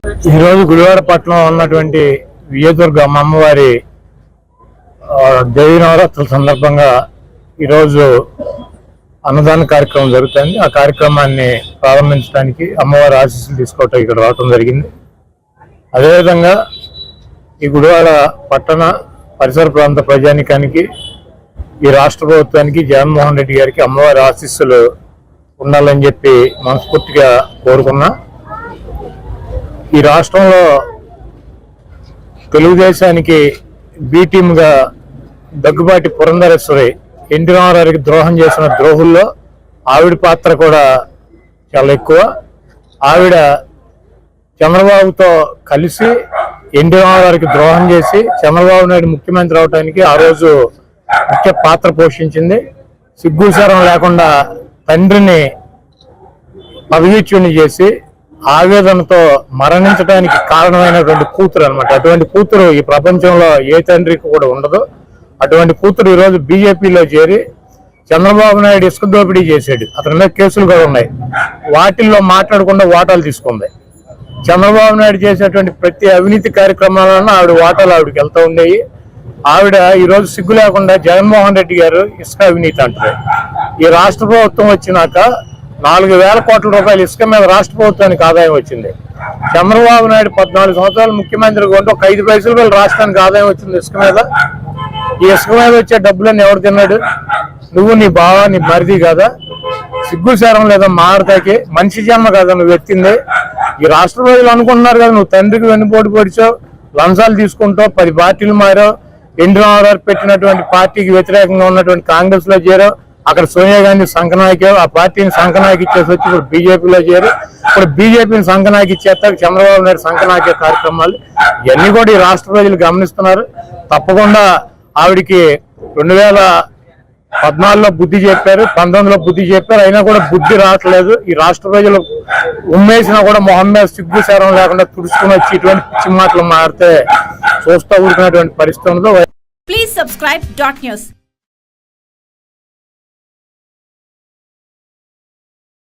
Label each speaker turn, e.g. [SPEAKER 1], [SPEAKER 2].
[SPEAKER 1] ఈరోజు గుడివాడ పట్టణంలో ఉన్నటువంటి విజయదుర్గ అమ్మవారి దేవీ నవరాత్రుల సందర్భంగా ఈరోజు అన్నదాన కార్యక్రమం జరుగుతుంది. ఆ కార్యక్రమాన్ని ప్రారంభించడానికి అమ్మవారి ఆశీస్సులు తీసుకోవటం ఇక్కడ రావడం జరిగింది. అదేవిధంగా ఈ గుడివాడ పట్టణ పరిసర ప్రాంత ప్రజానికానికి, ఈ రాష్ట్ర ప్రభుత్వానికి, జగన్మోహన్ రెడ్డి గారికి అమ్మవారి ఆశీస్సులు ఉండాలని చెప్పి మనస్ఫూర్తిగా కోరుకున్నా. ఈ రాష్ట్రంలో తెలుగుదేశానికి బి టీమ్గా దగ్గుబాటి పురంధరేశ్వరి ఎన్టీ రామారావుకి ద్రోహం చేసిన ద్రోహుల్లో ఆవిడ పాత్ర కూడా చాలా ఎక్కువ. ఆవిడ చంద్రబాబుతో కలిసి ఎన్టీ రామారావుకి ద్రోహం చేసి చంద్రబాబు నాయుడు ముఖ్యమంత్రి అవడానికి ఆ రోజు ముఖ్య పాత్ర పోషించింది. సిగ్గుసారం లేకుండా తండ్రిని పదవీచ్యుని చేసి ఆవేదనతో మరణించడానికి కారణమైనటువంటి కూతురు అనమాట. అటువంటి కూతురు ఈ ప్రపంచంలో ఏ తండ్రికి కూడా ఉండదు. అటువంటి కూతురు ఈరోజు బీజేపీలో చేరి చంద్రబాబు నాయుడు ఇసుక దోపిడీ చేశాడు, అతని మీద కేసులు కూడా ఉన్నాయి. వాటిల్లో మాట్లాడకుండా వాటాలు తీసుకుంది. చంద్రబాబు నాయుడు చేసేటువంటి ప్రతి అవినీతి కార్యక్రమాలను ఆవిడ వాటాలు ఆవిడకి వెళ్తూ ఉండేవి. ఆవిడ ఈరోజు సిగ్గు లేకుండా జగన్మోహన్ రెడ్డి గారు ఇసుక అవినీతి అంటారు. ఈ రాష్ట్ర ప్రభుత్వం వచ్చినాక 4,000 కోట్ల రూపాయలు ఇసుక మీద రాష్ట్ర ప్రభుత్వానికి ఆదాయం వచ్చింది. చంద్రబాబు నాయుడు 14 సంవత్సరాలు ముఖ్యమంత్రిగా ఉంటే ఒక 5 పైసల వేలు రాష్ట్రానికి ఆదాయం వచ్చింది ఇసుక మీద. ఈ ఇసుక మీద వచ్చే డబ్బులన్నీ ఎవరు తిన్నాడు? నువ్వు, నీ బావ, నీ మరిది కదా? సిగ్గుసారం లేదా మారతాకి? మనిషి జన్మ కదా నువ్వు ఎత్తింది. ఈ రాష్ట్ర ప్రజలు అనుకుంటున్నారు కదా నువ్వు తండ్రికి వెన్నుపోటు పొడిచావు, లంచాలు తీసుకుంటావు, 10 పార్టీలు మారావు, ఎన్టీ రామారావు పెట్టినటువంటి పార్టీకి వ్యతిరేకంగా ఉన్నటువంటి కాంగ్రెస్ లో చేరావు, అక్కడ సోనియా గాంధీ సంఘనాయకు, ఆ పార్టీని సంఘనాయకు ఇచ్చేసి వచ్చి ఇప్పుడు బీజేపీలో చేరి ఇప్పుడు బీజేపీని సంఘనాయకు ఇచ్చేస్తారు. చంద్రబాబు నాయుడు సంఘనాయక కార్యక్రమాలు ఇవన్నీ కూడా ఈ రాష్ట్ర ప్రజలు గమనిస్తున్నారు. తప్పకుండా ఆవిడికి 2014లో బుద్ధి చెప్పారు, 19లో బుద్ధి చెప్పారు, అయినా కూడా బుద్ధి రావట్లేదు. ఈ రాష్ట్ర ప్రజలు ఉమ్మేసినా కూడా మొహం మీద సిగ్గు సేరం లేకుండా తుడుచుకుని వచ్చి ఇటువంటి పిచ్చి మాటలు మారితే చూస్తూ ఊరుకున్నటువంటి పరిస్థితి.
[SPEAKER 2] Please subscribe .news